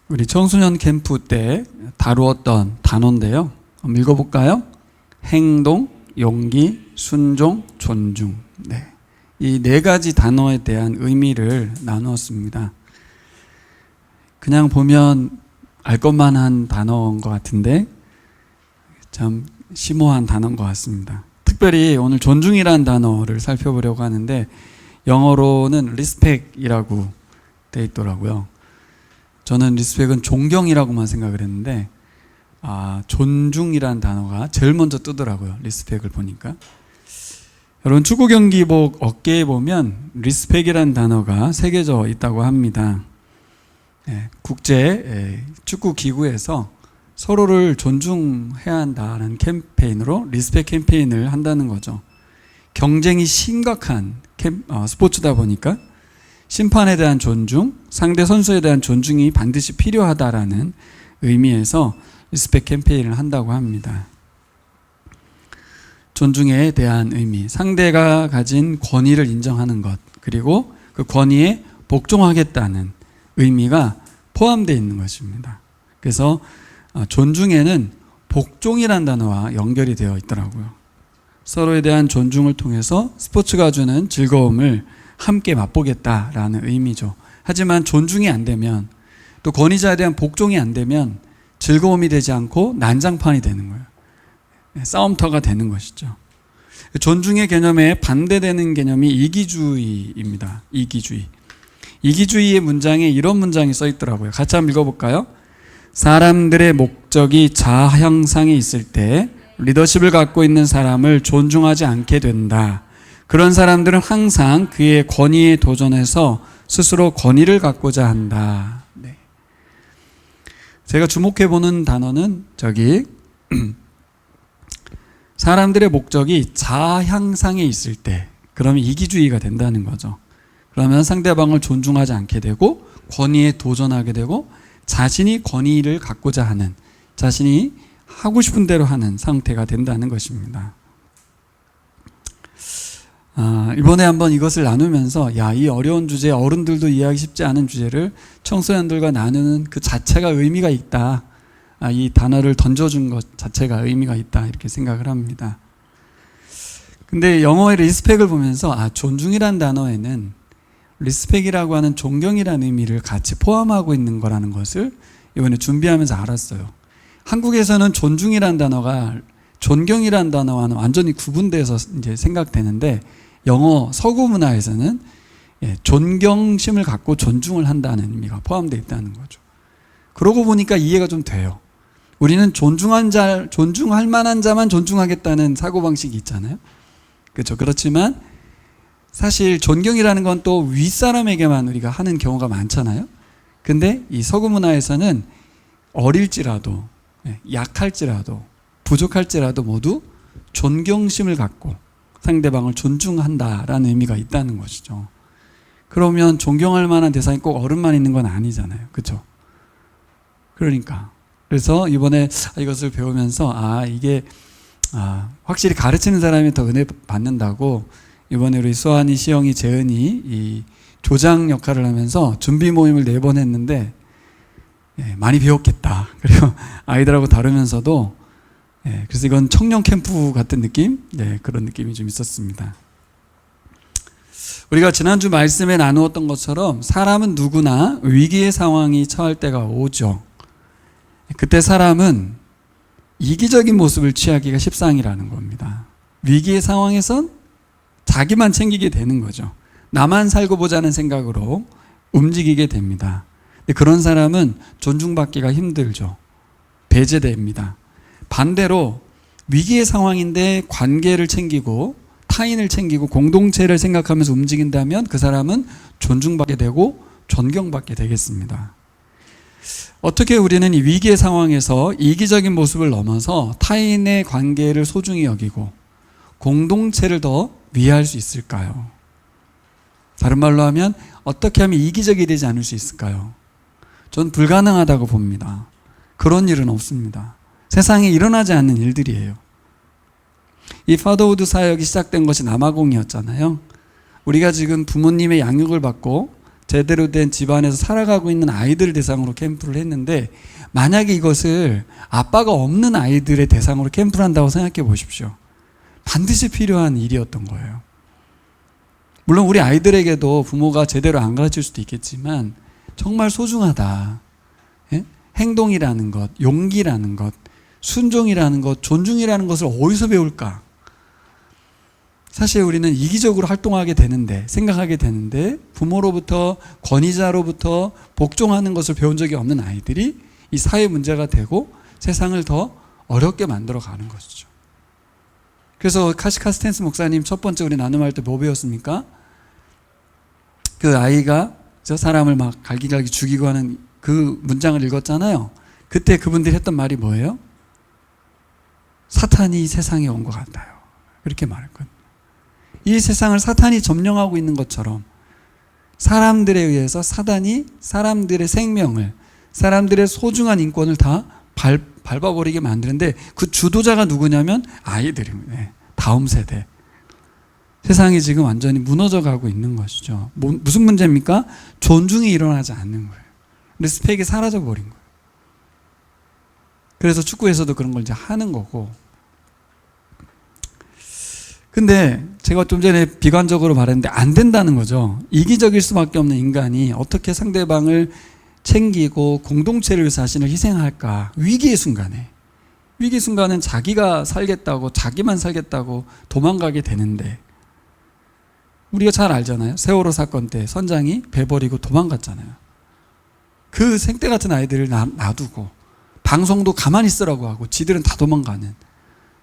우리 청소년 캠프 때 다루었던 단어인데요. 한번 읽어볼까요? 행동, 용기, 순종, 존중. 네. 이 네 가지 단어에 대한 의미를 나누었습니다. 그냥 보면 알 것만한 단어인 것 같은데 참 심오한 단어인 것 같습니다. 특별히 오늘 존중이라는 단어를 살펴보려고 하는데 영어로는 respect이라고 되어 있더라고요. 저는 리스펙은 존경이라고만 생각을 했는데 존중이라는 단어가 제일 먼저 뜨더라고요. 리스펙을 보니까. 여러분 축구 경기복 어깨에 보면 리스펙이라는 단어가 새겨져 있다고 합니다. 국제 축구 기구에서 서로를 존중해야 한다는 캠페인으로 리스펙 캠페인을 한다는 거죠. 경쟁이 심각한 스포츠다 보니까 심판에 대한 존중, 상대 선수에 대한 존중이 반드시 필요하다라는 의미에서 리스펙 캠페인을 한다고 합니다. 존중에 대한 의미, 상대가 가진 권위를 인정하는 것, 그리고 그 권위에 복종하겠다는 의미가 포함되어 있는 것입니다. 그래서 존중에는 복종이라는 단어와 연결이 되어 있더라고요. 서로에 대한 존중을 통해서 스포츠가 주는 즐거움을 함께 맛보겠다라는 의미죠. 하지만 존중이 안 되면, 또 권위자에 대한 복종이 안 되면 즐거움이 되지 않고 난장판이 되는 거예요. 싸움터가 되는 것이죠. 존중의 개념에 반대되는 개념이 이기주의입니다. 이기주의. 이기주의의 문장에 이런 문장이 써 있더라고요. 같이 한번 읽어볼까요? 사람들의 목적이 자아 향상에 있을 때 리더십을 갖고 있는 사람을 존중하지 않게 된다. 그런 사람들은 항상 그의 권위에 도전해서 스스로 권위를 갖고자 한다. 네. 제가 주목해보는 단어는 사람들의 목적이 자아 향상에 있을 때, 그러면 이기주의가 된다는 거죠. 그러면 상대방을 존중하지 않게 되고 권위에 도전하게 되고 자신이 권위를 갖고자 하는, 자신이 하고 싶은 대로 하는 상태가 된다는 것입니다. 이번에 한번 이것을 나누면서 이 어려운 주제, 어른들도 이해하기 쉽지 않은 주제를 청소년들과 나누는 그 자체가 의미가 있다. 이 단어를 던져준 것 자체가 의미가 있다, 이렇게 생각을 합니다. 근데 영어의 리스펙을 보면서 존중이라는 단어에는 리스펙이라고 하는 존경이라는 의미를 같이 포함하고 있는 거라는 것을 이번에 준비하면서 알았어요. 한국에서는 존중이라는 단어가 존경이라는 단어와는 완전히 구분돼서 이제 생각되는데, 영어 서구 문화에서는 존경심을 갖고 존중을 한다는 의미가 포함되어 있다는 거죠. 그러고 보니까 이해가 좀 돼요. 우리는 존중할 만한 자만 존중하겠다는 사고방식이 있잖아요. 그렇죠. 그렇지만 사실 존경이라는 건 또 윗사람에게만 우리가 하는 경우가 많잖아요. 근데 이 서구 문화에서는 어릴지라도, 약할지라도, 부족할지라도 모두 존경심을 갖고 상대방을 존중한다라는 의미가 있다는 것이죠. 그러면 존경할 만한 대상이 꼭 어른만 있는 건 아니잖아요. 그렇죠? 그래서 이번에 이것을 배우면서 이게 확실히 가르치는 사람이 더 은혜 받는다고, 이번에 우리 수환이, 시영이, 재은이 이 조장 역할을 하면서 준비 모임을 4번 했는데 많이 배웠겠다. 그리고 아이들하고 다루면서도 그래서 이건 청년 캠프 같은 느낌? 그런 느낌이 좀 있었습니다. 우리가 지난주 말씀에 나누었던 것처럼 사람은 누구나 위기의 상황이 처할 때가 오죠. 그때 사람은 이기적인 모습을 취하기가 십상이라는 겁니다. 위기의 상황에선 자기만 챙기게 되는 거죠. 나만 살고 보자는 생각으로 움직이게 됩니다. 근데 그런 사람은 존중받기가 힘들죠. 배제됩니다. 반대로 위기의 상황인데 관계를 챙기고 타인을 챙기고 공동체를 생각하면서 움직인다면 그 사람은 존중받게 되고 존경받게 되겠습니다. 어떻게 우리는 이 위기의 상황에서 이기적인 모습을 넘어서 타인의 관계를 소중히 여기고 공동체를 더 위할 수 있을까요? 다른 말로 하면 어떻게 하면 이기적이 되지 않을 수 있을까요? 전 불가능하다고 봅니다. 그런 일은 없습니다. 세상에 일어나지 않는 일들이에요. 이 파더우드 사역이 시작된 것이 남아공이었잖아요. 우리가 지금 부모님의 양육을 받고 제대로 된 집안에서 살아가고 있는 아이들 대상으로 캠프를 했는데, 만약에 이것을 아빠가 없는 아이들의 대상으로 캠프를 한다고 생각해 보십시오. 반드시 필요한 일이었던 거예요. 물론 우리 아이들에게도 부모가 제대로 안 가르칠 수도 있겠지만 정말 소중하다. 예? 행동이라는 것, 용기라는 것, 순종이라는 것, 존중이라는 것을 어디서 배울까? 사실 우리는 이기적으로 활동하게 되는데, 생각하게 되는데, 부모로부터, 권위자로부터 복종하는 것을 배운 적이 없는 아이들이 이 사회 문제가 되고 세상을 더 어렵게 만들어 가는 것이죠. 그래서 카시카 스탠스 목사님 첫 번째 우리 나눔할 때 뭐 배웠습니까? 그 아이가 저 사람을 막 갈기갈기 죽이고 하는 그 문장을 읽었잖아요. 그때 그분들이 했던 말이 뭐예요? 사탄이 이 세상에 온 것 같아요. 그렇게 말했거든요. 이 세상을 사탄이 점령하고 있는 것처럼 사람들에 의해서 사단이 사람들의 생명을, 사람들의 소중한 인권을 다 밟아버리게 만드는데, 그 주도자가 누구냐면 아이들입니다. 다음 세대. 세상이 지금 완전히 무너져 가고 있는 것이죠. 무슨 문제입니까? 존중이 일어나지 않는 거예요. 리스펙이 사라져 버린 거예요. 그래서 축구에서도 그런 걸 이제 하는 거고. 근데 제가 좀 전에 비관적으로 말했는데 안 된다는 거죠. 이기적일 수밖에 없는 인간이 어떻게 상대방을 챙기고 공동체를 위해서 자신을 희생할까? 위기의 순간에. 위기 순간은 자기가 살겠다고, 자기만 살겠다고 도망가게 되는데, 우리가 잘 알잖아요. 세월호 사건 때 선장이 배 버리고 도망갔잖아요. 그 생떼 같은 아이들을 놔두고 방송도 가만히 있으라고 하고 지들은 다 도망가는,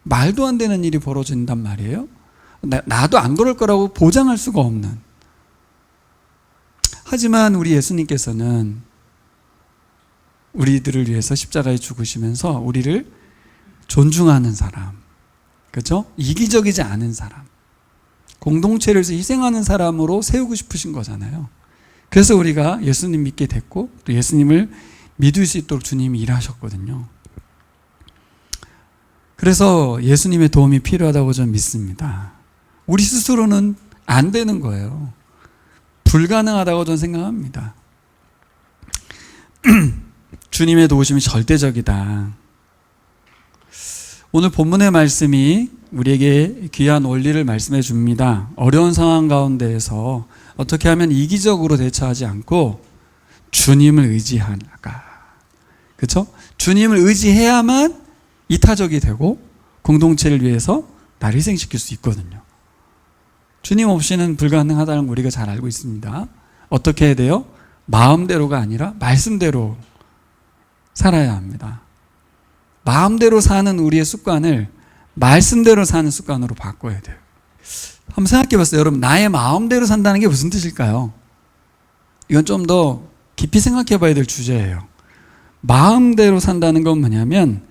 말도 안 되는 일이 벌어진단 말이에요. 나도 안 그럴 거라고 보장할 수가 없는. 하지만 우리 예수님께서는 우리들을 위해서 십자가에 죽으시면서 우리를 존중하는 사람, 그렇죠? 이기적이지 않은 사람, 공동체를 위해서 희생하는 사람으로 세우고 싶으신 거잖아요. 그래서 우리가 예수님 믿게 됐고 또 예수님을 믿을 수 있도록 주님이 일하셨거든요. 그래서 예수님의 도움이 필요하다고 저는 믿습니다. 우리 스스로는 안 되는 거예요. 불가능하다고 저는 생각합니다. 주님의 도우심이 절대적이다. 오늘 본문의 말씀이 우리에게 귀한 원리를 말씀해 줍니다. 어려운 상황 가운데에서 어떻게 하면 이기적으로 대처하지 않고 주님을 의지할까? 그렇죠? 주님을 의지해야만 이타적이 되고 공동체를 위해서 나를 희생시킬 수 있거든요. 주님 없이는 불가능하다는 걸 우리가 잘 알고 있습니다. 어떻게 해야 돼요? 마음대로가 아니라 말씀대로 살아야 합니다. 마음대로 사는 우리의 습관을 말씀대로 사는 습관으로 바꿔야 돼요. 한번 생각해 봤어요. 여러분, 나의 마음대로 산다는 게 무슨 뜻일까요? 이건 좀 더 깊이 생각해 봐야 될 주제예요. 마음대로 산다는 건 뭐냐면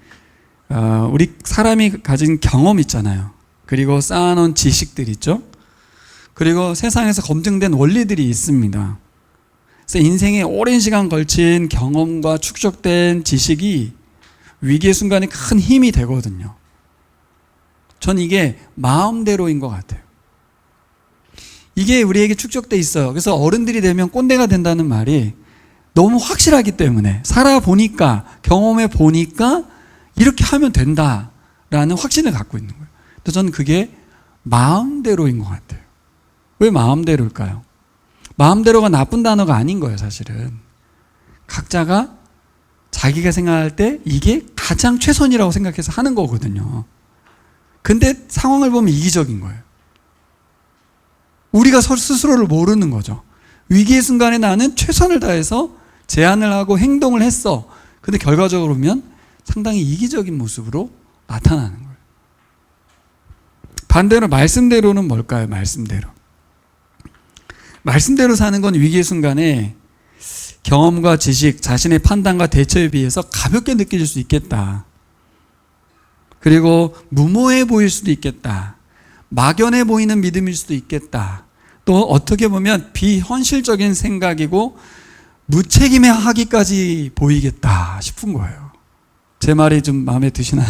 우리 사람이 가진 경험 있잖아요. 그리고 쌓아놓은 지식들 있죠. 그리고 세상에서 검증된 원리들이 있습니다. 그래서 인생에 오랜 시간 걸친 경험과 축적된 지식이 위기의 순간에 큰 힘이 되거든요. 전 이게 마음대로인 것 같아요. 이게 우리에게 축적돼 있어요. 그래서 어른들이 되면 꼰대가 된다는 말이 너무 확실하기 때문에, 살아보니까, 경험해보니까 이렇게 하면 된다라는 확신을 갖고 있는 거예요. 그래서 저는 그게 마음대로인 것 같아요. 왜 마음대로일까요? 마음대로가 나쁜 단어가 아닌 거예요, 사실은. 각자가 자기가 생각할 때 이게 가장 최선이라고 생각해서 하는 거거든요. 근데 상황을 보면 이기적인 거예요. 우리가 스스로를 모르는 거죠. 위기의 순간에 나는 최선을 다해서 제안을 하고 행동을 했어. 근데 결과적으로 보면 상당히 이기적인 모습으로 나타나는 거예요. 반대로 말씀대로는 뭘까요? 말씀대로 사는 건 위기의 순간에 경험과 지식, 자신의 판단과 대처에 비해서 가볍게 느껴질 수 있겠다. 그리고 무모해 보일 수도 있겠다. 막연해 보이는 믿음일 수도 있겠다. 또 어떻게 보면 비현실적인 생각이고 무책임해하기까지 보이겠다 싶은 거예요. 제 말이 좀 마음에 드시나요?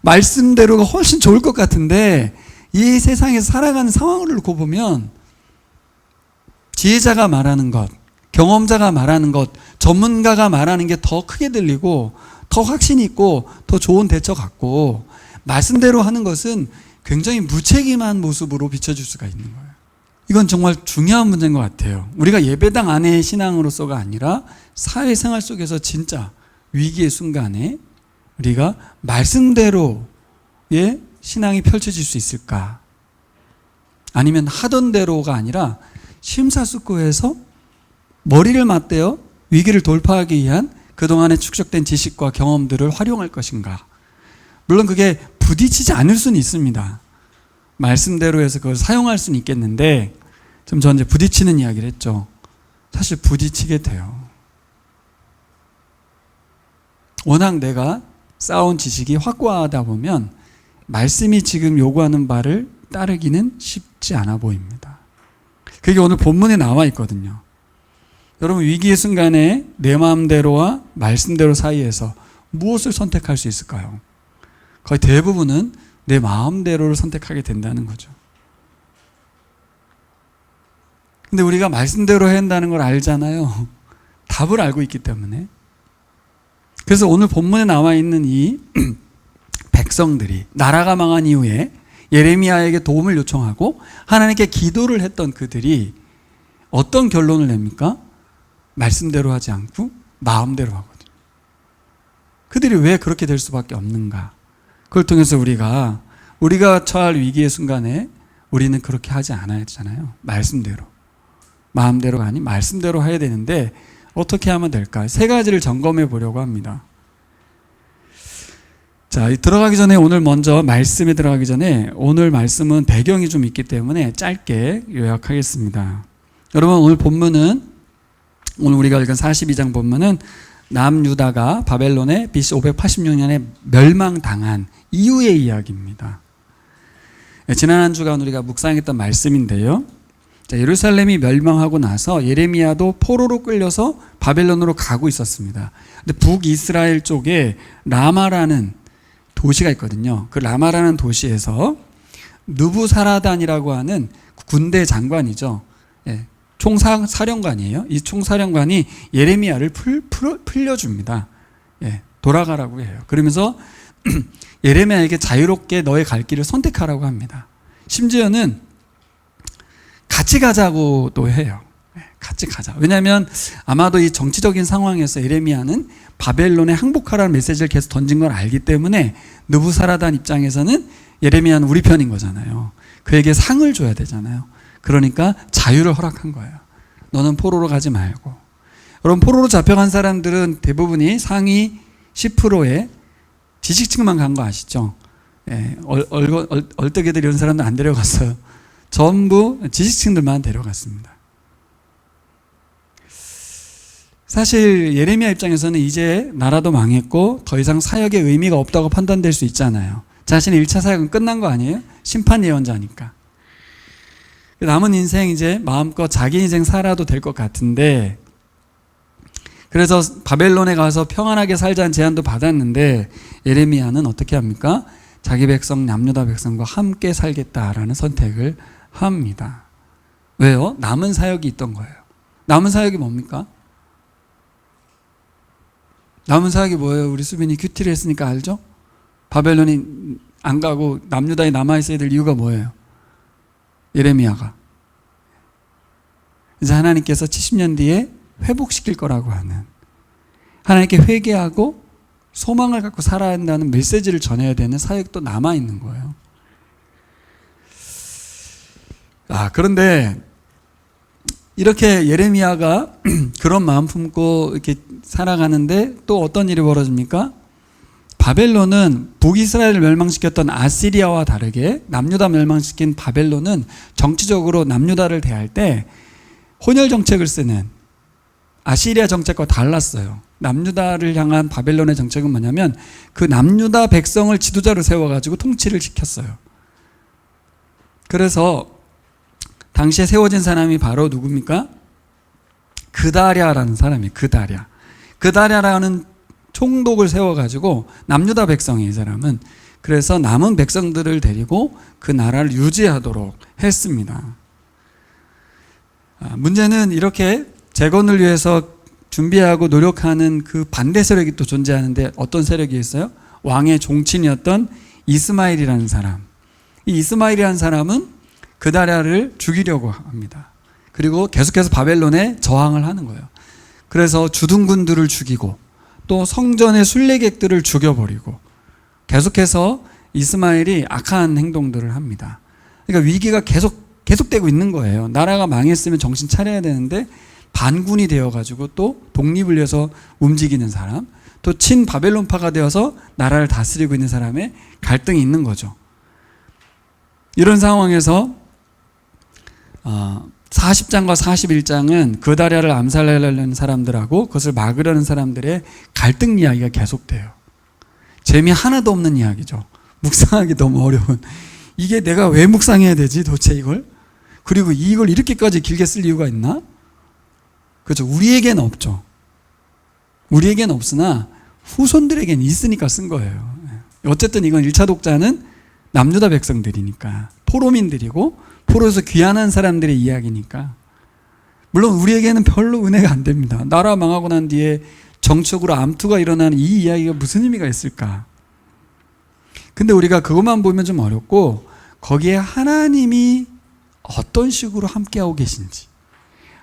말씀대로가 훨씬 좋을 것 같은데 이 세상에서 살아가는 상황을 놓고 보면 지혜자가 말하는 것, 경험자가 말하는 것, 전문가가 말하는 게 더 크게 들리고 더 확신이 있고 더 좋은 대처 같고, 말씀대로 하는 것은 굉장히 무책임한 모습으로 비춰질 수가 있는 거예요. 이건 정말 중요한 문제인 것 같아요. 우리가 예배당 안의 신앙으로서가 아니라 사회생활 속에서 진짜 위기의 순간에 우리가 말씀대로의 신앙이 펼쳐질 수 있을까? 아니면 하던 대로가 아니라 심사숙고해서 머리를 맞대어 위기를 돌파하기 위한 그동안에 축적된 지식과 경험들을 활용할 것인가? 물론 그게 부딪히지 않을 수는 있습니다. 말씀대로 해서 그걸 사용할 수는 있겠는데, 좀 전 이제 부딪히는 이야기를 했죠. 사실 부딪히게 돼요. 워낙 내가 쌓아온 지식이 확고하다 보면 말씀이 지금 요구하는 바를 따르기는 쉽지 않아 보입니다. 그게 오늘 본문에 나와 있거든요. 여러분, 위기의 순간에 내 마음대로와 말씀대로 사이에서 무엇을 선택할 수 있을까요? 거의 대부분은 내 마음대로를 선택하게 된다는 거죠. 근데 우리가 말씀대로 해야 한다는 걸 알잖아요. 답을 알고 있기 때문에. 그래서 오늘 본문에 나와 있는 이 백성들이 나라가 망한 이후에 예레미야에게 도움을 요청하고 하나님께 기도를 했던 그들이 어떤 결론을 냅니까? 말씀대로 하지 않고 마음대로 하거든요. 그들이 왜 그렇게 될 수밖에 없는가? 그걸 통해서 우리가 처할 위기의 순간에 우리는 그렇게 하지 않아야 되잖아요. 말씀대로. 마음대로가 아닌 말씀대로 해야 되는데 어떻게 하면 될까? 세 가지를 점검해 보려고 합니다. 자, 들어가기 전에 오늘 먼저 말씀에 들어가기 전에 오늘 말씀은 배경이 좀 있기 때문에 짧게 요약하겠습니다. 여러분, 오늘 본문은 오늘 우리가 읽은 42장 본문은 남유다가 바벨론에 BC 586년에 멸망당한 이후의 이야기입니다. 지난 한 주간 우리가 묵상했던 말씀인데요. 자, 예루살렘이 멸망하고 나서 예레미야도 포로로 끌려서 바벨론으로 가고 있었습니다. 근데 북이스라엘 쪽에 라마라는 도시가 있거든요. 그 라마라는 도시에서 느부사라단이라고 하는 군대 장관이죠. 예, 총사령관이에요. 이 총사령관이 예레미야를 풀려줍니다. 예, 돌아가라고 해요. 그러면서 예레미야에게 자유롭게 너의 갈 길을 선택하라고 합니다. 심지어는 같이 가자고도 해요. 같이 가자. 왜냐하면 아마도 이 정치적인 상황에서 예레미야는 바벨론에 항복하라는 메시지를 계속 던진 걸 알기 때문에 느부사라단 입장에서는 예레미야는 우리 편인 거잖아요. 그에게 상을 줘야 되잖아요. 그러니까 자유를 허락한 거예요. 너는 포로로 가지 말고. 여러분, 포로로 잡혀간 사람들은 대부분이 상위 10%의 지식층만 간 거 아시죠? 예, 얼떡이들 이런 사람들 안 데려갔어요. 전부 지식층들만 데려갔습니다. 사실 예레미야 입장에서는 이제 나라도 망했고 더 이상 사역의 의미가 없다고 판단될 수 있잖아요. 자신의 1차 사역은 끝난 거 아니에요? 심판 예언자니까. 남은 인생 이제 마음껏 자기 인생 살아도 될 것 같은데, 그래서 바벨론에 가서 평안하게 살자는 제안도 받았는데 예레미야는 어떻게 합니까? 자기 백성 남유다 백성과 함께 살겠다라는 선택을 합니다. 왜요? 남은 사역이 있던 거예요. 남은 사역이 뭡니까? 남은 사역이 뭐예요? 우리 수빈이 큐티를 했으니까 알죠? 바벨론이 안 가고 남유다에 남아있어야 될 이유가 뭐예요? 예레미야가 이제 하나님께서 70년 뒤에 회복시킬 거라고 하는, 하나님께 회개하고 소망을 갖고 살아야 한다는 메시지를 전해야 되는 사역도 남아있는 거예요. 그런데 이렇게 예레미야가 그런 마음 품고 이렇게 살아가는데 또 어떤 일이 벌어집니까? 바벨론은 북이스라엘을 멸망시켰던 아시리아와 다르게 남유다 멸망시킨 바벨론은 정치적으로 남유다를 대할 때 혼혈 정책을 쓰는, 아시리아 정책과 달랐어요. 남유다를 향한 바벨론의 정책은 뭐냐면 그 남유다 백성을 지도자로 세워가지고 통치를 시켰어요. 그래서 당시에 세워진 사람이 바로 누굽니까? 그다랴라는 사람이에요. 그다랴라는 총독을 세워가지고 남유다 백성이, 이 사람은 그래서 남은 백성들을 데리고 그 나라를 유지하도록 했습니다. 문제는 이렇게 재건을 위해서 준비하고 노력하는 그 반대 세력이 또 존재하는데 어떤 세력이 있어요? 왕의 종친이었던 이스마엘이라는 사람. 이 이스마엘이라는 사람은 그다랴를 죽이려고 합니다. 그리고 계속해서 바벨론에 저항을 하는 거예요. 그래서 주둔군들을 죽이고 또 성전의 순례객들을 죽여버리고 계속해서 이스마엘이 악한 행동들을 합니다. 그러니까 위기가 계속되고 있는 거예요. 나라가 망했으면 정신 차려야 되는데 반군이 되어가지고 또 독립을 위해서 움직이는 사람, 또 친바벨론파가 되어서 나라를 다스리고 있는 사람의 갈등이 있는 거죠. 이런 상황에서 40장과 41장은 그다랴를 암살하려는 사람들하고 그것을 막으려는 사람들의 갈등 이야기가 계속돼요. 재미 하나도 없는 이야기죠. 묵상하기 너무 어려운. 이게 내가 왜 묵상해야 되지 도대체 이걸? 그리고 이걸 이렇게까지 길게 쓸 이유가 있나? 그렇죠. 우리에겐 없죠. 우리에겐 없으나 후손들에겐 있으니까 쓴 거예요. 어쨌든 이건 1차 독자는 남유다 백성들이니까 포로민들이고 포로에서 귀환한 사람들의 이야기니까 물론 우리에게는 별로 은혜가 안 됩니다. 나라 망하고 난 뒤에 정적으로 암투가 일어나는 이 이야기가 무슨 의미가 있을까? 근데 우리가 그것만 보면 좀 어렵고 거기에 하나님이 어떤 식으로 함께하고 계신지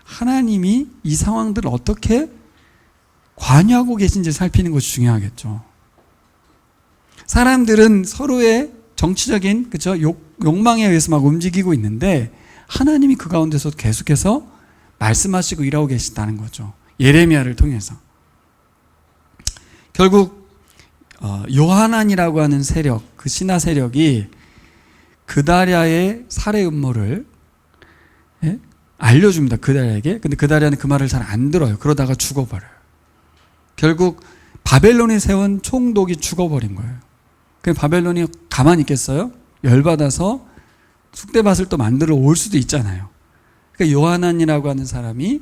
하나님이 이 상황들을 어떻게 관여하고 계신지 살피는 것이 중요하겠죠. 사람들은 서로의 정치적인 그죠? 욕망에 의해서 막 움직이고 있는데 하나님이 그 가운데서 계속해서 말씀하시고 일하고 계시다는 거죠. 예레미야를 통해서. 결국 요하난이라고 하는 세력, 그 신하 세력이 그다랴의 살해 음모를 알려줍니다. 그다랴에게. 근데 그다랴는 그 말을 잘 안 들어요. 그러다가 죽어버려요. 결국 바벨론이 세운 총독이 죽어버린 거예요. 그럼 바벨론이 가만히 있겠어요? 열받아서 쑥대밭을 또 만들어 올 수도 있잖아요. 그러니까 요하난이라고 하는 사람이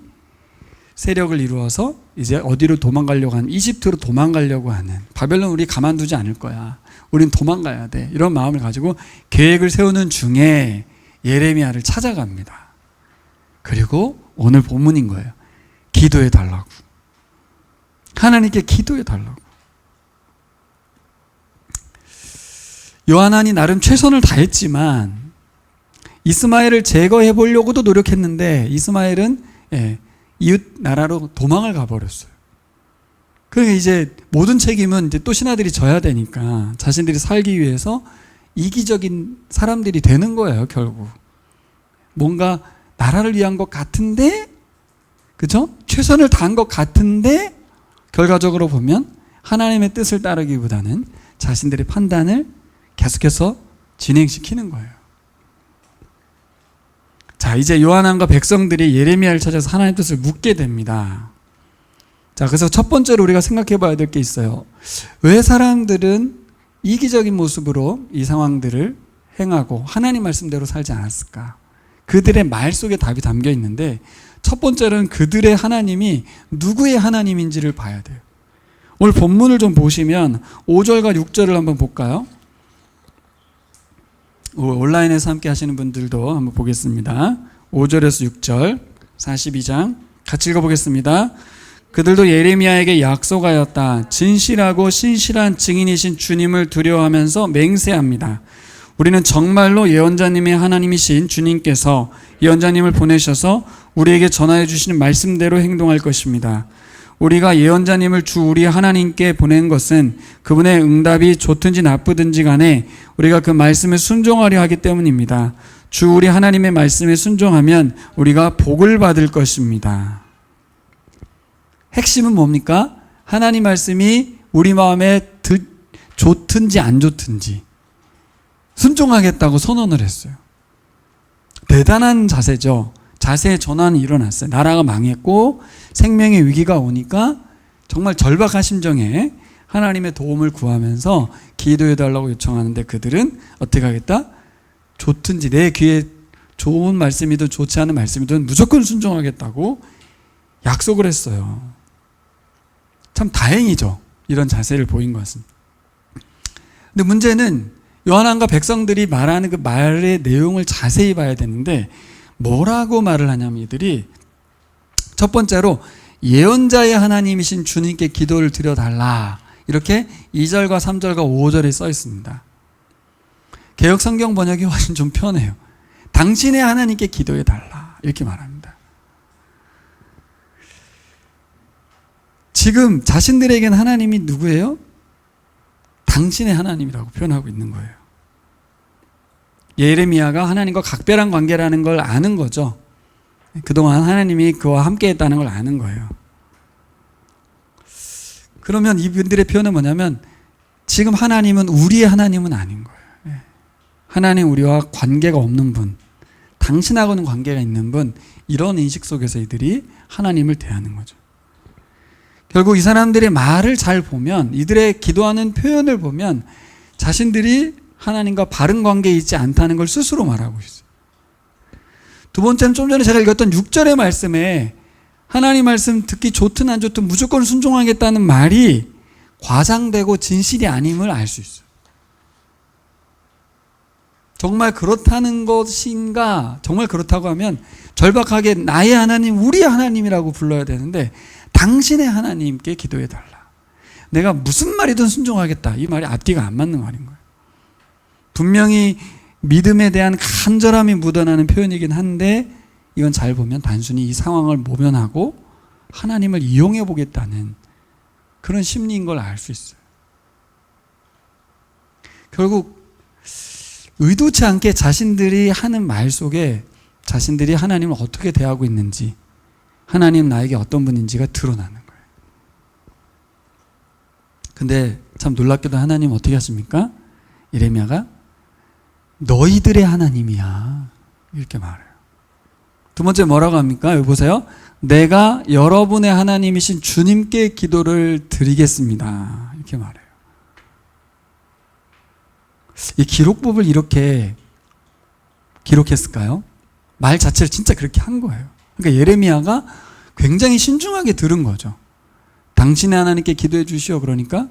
세력을 이루어서 이제 어디로 도망가려고 하는, 이집트로 도망가려고 하는, 바벨론 우리 가만두지 않을 거야. 우린 도망가야 돼. 이런 마음을 가지고 계획을 세우는 중에 예레미야를 찾아갑니다. 그리고 오늘 본문인 거예요. 기도해 달라고. 하나님께 기도해 달라고. 요하난이 나름 최선을 다했지만 이스마엘을 제거해 보려고도 노력했는데 이스마엘은 이웃 나라로 도망을 가버렸어요. 그러니까 이제 모든 책임은 이제 또 신하들이 져야 되니까 자신들이 살기 위해서 이기적인 사람들이 되는 거예요. 결국 뭔가 나라를 위한 것 같은데, 그죠? 최선을 다한 것 같은데 결과적으로 보면 하나님의 뜻을 따르기보다는 자신들의 판단을 계속해서 진행시키는 거예요. 자, 이제 요한안과 백성들이 예레미야를 찾아서 하나님의 뜻을 묻게 됩니다. 자, 그래서 첫 번째로 우리가 생각해 봐야 될 게 있어요. 왜 사람들은 이기적인 모습으로 이 상황들을 행하고 하나님 말씀대로 살지 않았을까? 그들의 말 속에 답이 담겨 있는데 첫 번째는 그들의 하나님이 누구의 하나님인지를 봐야 돼요. 오늘 본문을 좀 보시면 5절과 6절을 한번 볼까요? 온라인에서 함께 하시는 분들도 한번 보겠습니다. 5절에서 6절 42장 같이 읽어보겠습니다. 그들도 예레미야에게 약속하였다. 진실하고 신실한 증인이신 주님을 두려워하면서 맹세합니다. 우리는 정말로 예언자님의 하나님이신 주님께서 예언자님을 보내셔서 우리에게 전하여 주시는 말씀대로 행동할 것입니다. 우리가 예언자님을 주 우리 하나님께 보낸 것은 그분의 응답이 좋든지 나쁘든지 간에 우리가 그 말씀에 순종하려 하기 때문입니다. 주 우리 하나님의 말씀에 순종하면 우리가 복을 받을 것입니다. 핵심은 뭡니까? 하나님 말씀이 우리 마음에 좋든지 안 좋든지 순종하겠다고 선언을 했어요. 대단한 자세죠. 자세의 전환이 일어났어요. 나라가 망했고 생명의 위기가 오니까 정말 절박한 심정에 하나님의 도움을 구하면서 기도해달라고 요청하는데 그들은 어떻게 하겠다? 좋든지 내 귀에 좋은 말씀이든 좋지 않은 말씀이든 무조건 순종하겠다고 약속을 했어요. 참 다행이죠. 이런 자세를 보인 것은. 근데 문제는 요한안과 백성들이 말하는 그 말의 내용을 자세히 봐야 되는데 뭐라고 말을 하냐면 이들이 첫 번째로 예언자의 하나님이신 주님께 기도를 드려달라. 이렇게 2절과 3절과 5절에 써 있습니다. 개역 성경 번역이 훨씬 좀 편해요. 당신의 하나님께 기도해달라. 이렇게 말합니다. 지금 자신들에겐 하나님이 누구예요? 당신의 하나님이라고 표현하고 있는 거예요. 예레미야가 하나님과 각별한 관계라는 걸 아는 거죠. 그동안 하나님이 그와 함께 했다는 걸 아는 거예요. 그러면 이분들의 표현은 뭐냐면 지금 하나님은 우리의 하나님은 아닌 거예요. 하나님 우리와 관계가 없는 분, 당신하고는 관계가 있는 분, 이런 인식 속에서 이들이 하나님을 대하는 거죠. 결국 이 사람들의 말을 잘 보면, 이들의 기도하는 표현을 보면 자신들이 하나님과 바른 관계에 있지 않다는 걸 스스로 말하고 있어요. 두 번째는 좀 전에 제가 읽었던 6절의 말씀에 하나님 말씀 듣기 좋든 안 좋든 무조건 순종하겠다는 말이 과장되고 진실이 아님을 알 수 있어요. 정말 그렇다는 것인가? 정말 그렇다고 하면 절박하게 나의 하나님, 우리의 하나님이라고 불러야 되는데 당신의 하나님께 기도해달라. 내가 무슨 말이든 순종하겠다. 이 말이 앞뒤가 안 맞는 말인 거예요. 분명히 믿음에 대한 간절함이 묻어나는 표현이긴 한데 이건 잘 보면 단순히 이 상황을 모면하고 하나님을 이용해 보겠다는 그런 심리인 걸 알 수 있어요. 결국 의도치 않게 자신들이 하는 말 속에 자신들이 하나님을 어떻게 대하고 있는지, 하나님 나에게 어떤 분인지가 드러나는 거예요. 근데 참 놀랍게도 하나님 어떻게 하십니까? 예레미야가 너희들의 하나님이야 이렇게 말해요. 두 번째 뭐라고 합니까? 여기 보세요. 내가 여러분의 하나님이신 주님께 기도를 드리겠습니다 이렇게 말해요. 이 기록법을 이렇게 기록했을까요? 말 자체를 진짜 그렇게 한 거예요. 그러니까 예레미야가 굉장히 신중하게 들은 거죠. 당신의 하나님께 기도해 주시오. 그러니까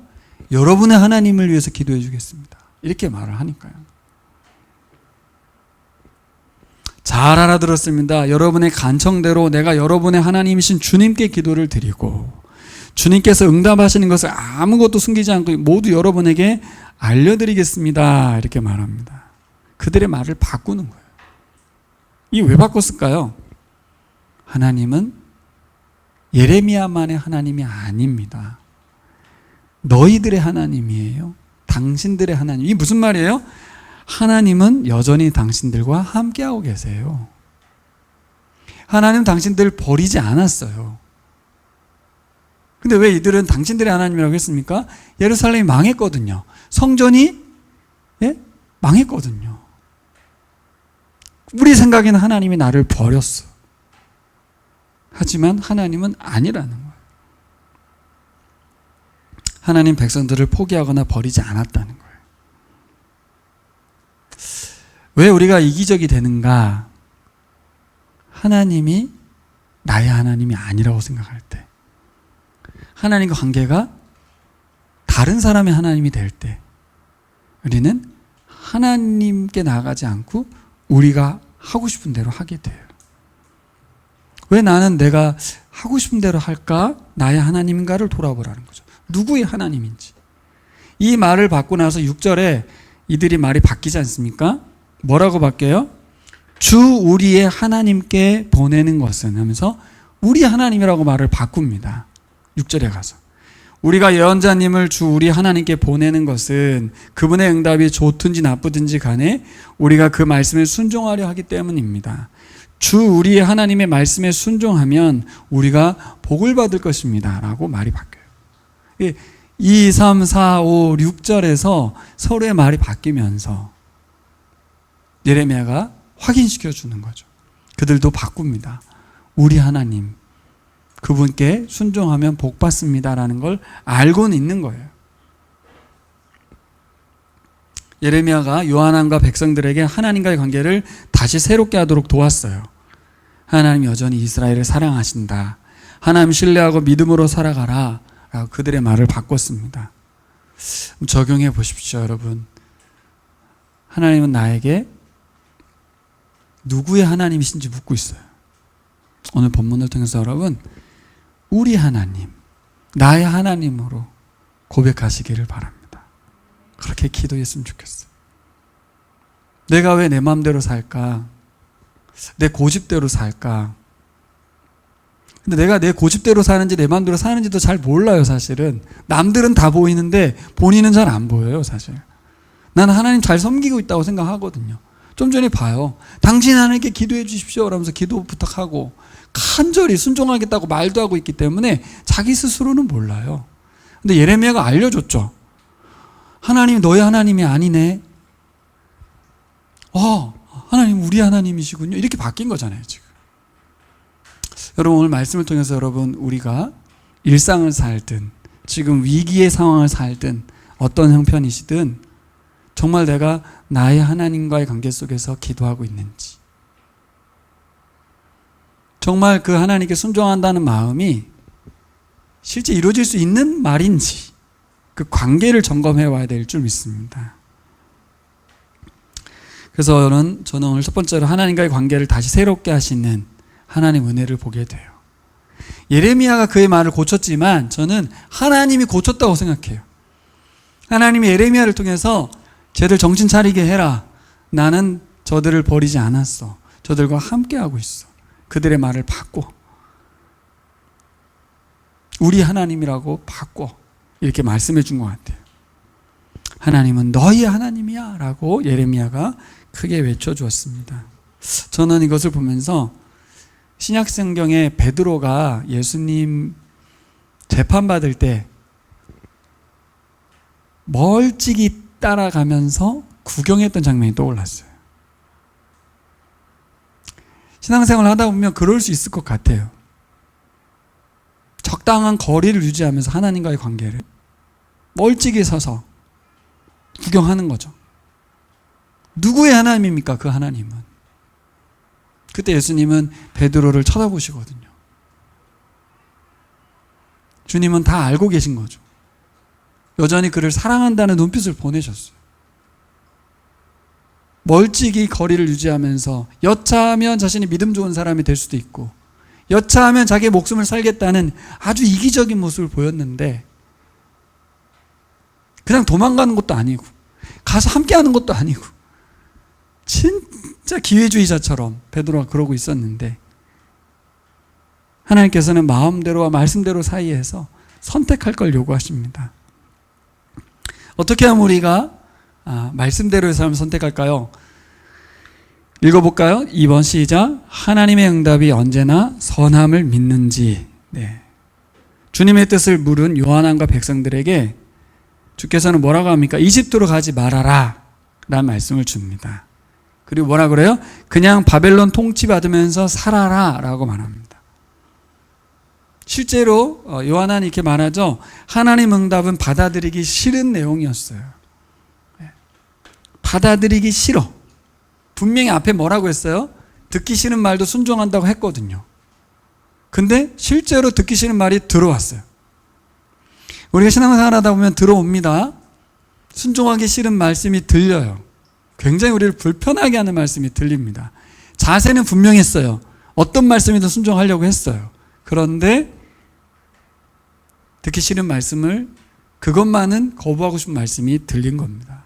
여러분의 하나님을 위해서 기도해 주겠습니다. 이렇게 말을 하니까요. 잘 알아들었습니다. 여러분의 간청대로 내가 여러분의 하나님이신 주님께 기도를 드리고 주님께서 응답하시는 것을 아무것도 숨기지 않고 모두 여러분에게 알려드리겠습니다. 이렇게 말합니다. 그들의 말을 바꾸는 거예요. 이게 왜 바꿨을까요? 하나님은 예레미야만의 하나님이 아닙니다. 너희들의 하나님이에요. 당신들의 하나님. 이게 무슨 말이에요? 하나님은 여전히 당신들과 함께하고 계세요. 하나님은 당신들을 버리지 않았어요. 근데 왜 이들은 당신들의 하나님이라고 했습니까? 예루살렘이 망했거든요. 성전이 망했거든요. 우리 생각에는 하나님이 나를 버렸어. 하지만 하나님은 아니라는 거예요. 하나님 백성들을 포기하거나 버리지 않았다는 거예요. 왜 우리가 이기적이 되는가? 하나님이 나의 하나님이 아니라고 생각할 때, 하나님과 관계가 다른 사람의 하나님이 될 때 우리는 하나님께 나아가지 않고 우리가 하고 싶은 대로 하게 돼요. 왜 나는 내가 하고 싶은 대로 할까? 나의 하나님인가를 돌아보라는 거죠. 누구의 하나님인지. 이 말을 받고 나서 6절에 이들이 말이 바뀌지 않습니까? 뭐라고 바뀌어요? 주 우리의 하나님께 보내는 것은 하면서 우리 하나님이라고 말을 바꿉니다. 6절에 가서 우리가 예언자님을 주 우리 하나님께 보내는 것은 그분의 응답이 좋든지 나쁘든지 간에 우리가 그 말씀에 순종하려 하기 때문입니다. 주 우리의 하나님의 말씀에 순종하면 우리가 복을 받을 것입니다 라고 말이 바뀌어요. 2, 3, 4, 5, 6절에서 서로의 말이 바뀌면서 예레미야가 확인시켜 주는 거죠. 그들도 바꿉니다. 우리 하나님, 그분께 순종하면 복 받습니다라는 걸 알고는 있는 거예요. 예레미야가 요한왕과 백성들에게 하나님과의 관계를 다시 새롭게 하도록 도왔어요. 하나님 여전히 이스라엘을 사랑하신다. 하나님 신뢰하고 믿음으로 살아가라. 라고 그들의 말을 바꿨습니다. 적용해 보십시오, 여러분. 하나님은 나에게 누구의 하나님이신지 묻고 있어요. 오늘 본문을 통해서 여러분, 우리 하나님, 나의 하나님으로 고백하시기를 바랍니다. 그렇게 기도했으면 좋겠어요. 내가 왜 내 마음대로 살까? 내 고집대로 살까? 근데 내가 내 고집대로 사는지 내 마음대로 사는지도 잘 몰라요, 사실은. 남들은 다 보이는데 본인은 잘 안 보여요, 사실. 나는 하나님 잘 섬기고 있다고 생각하거든요. 좀 전에 봐요. 당신 하나님께 기도해 주십시오 라면서 기도 부탁하고 간절히 순종하겠다고 말도 하고 있기 때문에 자기 스스로는 몰라요. 근데 예레미야가 알려줬죠. 하나님 너희 하나님이 아니네. 하나님 우리 하나님이시군요. 이렇게 바뀐 거잖아요, 지금. 여러분, 오늘 말씀을 통해서 여러분, 우리가 일상을 살든 지금 위기의 상황을 살든 어떤 형편이시든 정말 내가 나의 하나님과의 관계 속에서 기도하고 있는지, 정말 그 하나님께 순종한다는 마음이 실제 이루어질 수 있는 말인지, 그 관계를 점검해 와야 될 줄 믿습니다. 그래서 저는 오늘 첫 번째로 하나님과의 관계를 다시 새롭게 하시는 하나님 은혜를 보게 돼요. 예레미야가 그의 말을 고쳤지만 저는 하나님이 고쳤다고 생각해요. 하나님이 예레미야를 통해서 쟤들 정신 차리게 해라. 나는 저들을 버리지 않았어. 저들과 함께하고 있어. 그들의 말을 바꿔. 우리 하나님이라고 바꿔. 이렇게 말씀해 준 것 같아요. 하나님은 너희 하나님이야 라고 예레미야가 크게 외쳐주었습니다. 저는 이것을 보면서 신약성경에 베드로가 예수님 재판받을 때 멀찍이 따라가면서 구경했던 장면이 떠올랐어요. 신앙생활을 하다 보면 그럴 수 있을 것 같아요. 적당한 거리를 유지하면서 하나님과의 관계를 멀찍이 서서 구경하는 거죠. 누구의 하나님입니까? 그 하나님은. 그때 예수님은 베드로를 쳐다보시거든요. 주님은 다 알고 계신 거죠. 여전히 그를 사랑한다는 눈빛을 보내셨어요. 멀찍이 거리를 유지하면서 여차하면 자신이 믿음 좋은 사람이 될 수도 있고, 여차하면 자기의 목숨을 살겠다는 아주 이기적인 모습을 보였는데, 그냥 도망가는 것도 아니고 가서 함께하는 것도 아니고 진짜 기회주의자처럼 베드로가 그러고 있었는데, 하나님께서는 마음대로와 말씀대로 사이에서 선택할 걸 요구하십니다. 어떻게 하면 우리가 말씀대로의 삶을 선택할까요? 읽어볼까요? 2번 시작. 하나님의 응답이 언제나 선함을 믿는지. 네. 주님의 뜻을 물은 요한왕과 백성들에게 주께서는 뭐라고 합니까? 이집트로 가지 말아라 라는 말씀을 줍니다. 그리고 뭐라 그래요? 그냥 바벨론 통치받으면서 살아라 라고 말합니다. 실제로 요한은 이렇게 말하죠. 하나님 응답은 받아들이기 싫은 내용이었어요. 받아들이기 싫어. 분명히 앞에 뭐라고 했어요? 듣기 싫은 말도 순종한다고 했거든요. 근데 실제로 듣기 싫은 말이 들어왔어요. 우리가 신앙생활 하다 보면 들어옵니다. 순종하기 싫은 말씀이 들려요. 굉장히 우리를 불편하게 하는 말씀이 들립니다. 자세는 분명했어요. 어떤 말씀이든 순종하려고 했어요. 그런데 듣기 싫은 말씀을, 그것만은 거부하고 싶은 말씀이 들린 겁니다.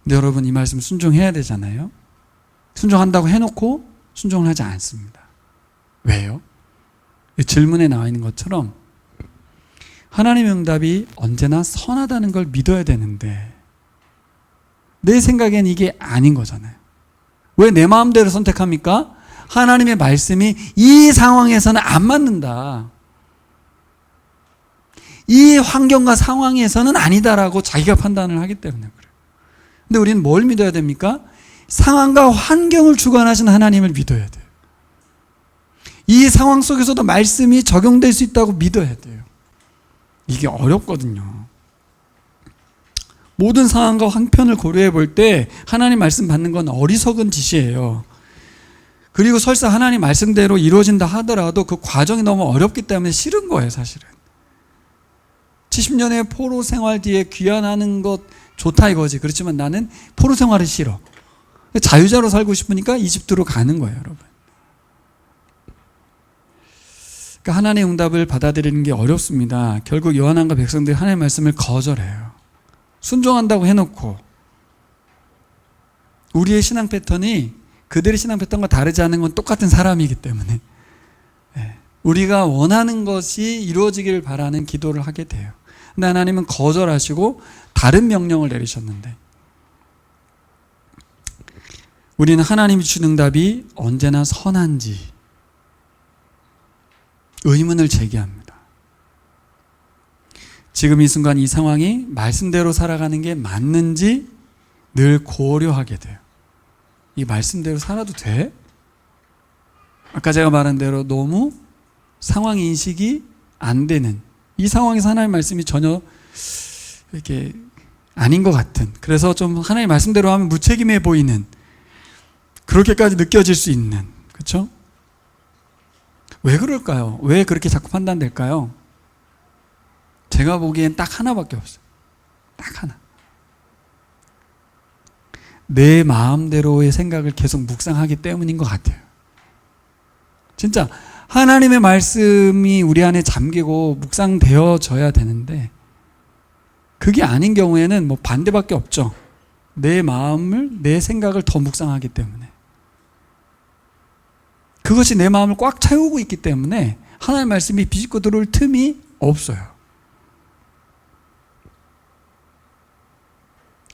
근데 여러분, 이 말씀 순종해야 되잖아요. 순종한다고 해놓고 순종을 하지 않습니다. 왜요? 이 질문에 나와 있는 것처럼 하나님의 응답이 언제나 선하다는 걸 믿어야 되는데 내 생각엔 이게 아닌 거잖아요. 왜 내 마음대로 선택합니까? 하나님의 말씀이 이 상황에서는 안 맞는다. 이 환경과 상황에서는 아니다라고 자기가 판단을 하기 때문에 그래요. 근데 우리는 뭘 믿어야 됩니까? 상황과 환경을 주관하시는 하나님을 믿어야 돼요. 이 상황 속에서도 말씀이 적용될 수 있다고 믿어야 돼요. 이게 어렵거든요. 모든 상황과 형편을 고려해 볼 때 하나님 말씀 받는 건 어리석은 짓이에요. 그리고 설사 하나님 말씀대로 이루어진다 하더라도 그 과정이 너무 어렵기 때문에 싫은 거예요, 사실은. 70년의 포로 생활 뒤에 귀환하는 것 좋다 이거지. 그렇지만 나는 포로 생활이 싫어. 자유자로 살고 싶으니까 이집트로 가는 거예요, 여러분. 그러니까 하나님의 응답을 받아들이는 게 어렵습니다. 결국 요한왕과 백성들이 하나님의 말씀을 거절해요. 순종한다고 해놓고 우리의 신앙 패턴이 그들의 신앙 패턴과 다르지 않은 건 똑같은 사람이기 때문에 우리가 원하는 것이 이루어지기를 바라는 기도를 하게 돼요. 근데 하나님은 거절하시고 다른 명령을 내리셨는데 우리는 하나님이 주는 응답이 언제나 선한지 의문을 제기합니다. 지금 이 순간 이 상황이 말씀대로 살아가는 게 맞는지 늘 고려하게 돼요. 이 말씀대로 살아도 돼? 아까 제가 말한 대로 너무 상황 인식이 안 되는, 이 상황에서 하나님의 말씀이 전혀 이렇게 아닌 것 같은, 그래서 좀 하나님의 말씀대로 하면 무책임해 보이는, 그렇게까지 느껴질 수 있는, 그렇죠? 왜 그럴까요? 왜 그렇게 자꾸 판단될까요? 제가 보기엔 딱 하나밖에 없어요. 딱 하나. 내 마음대로의 생각을 계속 묵상하기 때문인 것 같아요. 진짜 하나님의 말씀이 우리 안에 잠기고 묵상되어져야 되는데 그게 아닌 경우에는 뭐 반대밖에 없죠. 내 마음을, 내 생각을 더 묵상하기 때문에, 그것이 내 마음을 꽉 채우고 있기 때문에 하나님의 말씀이 비집고 들어올 틈이 없어요.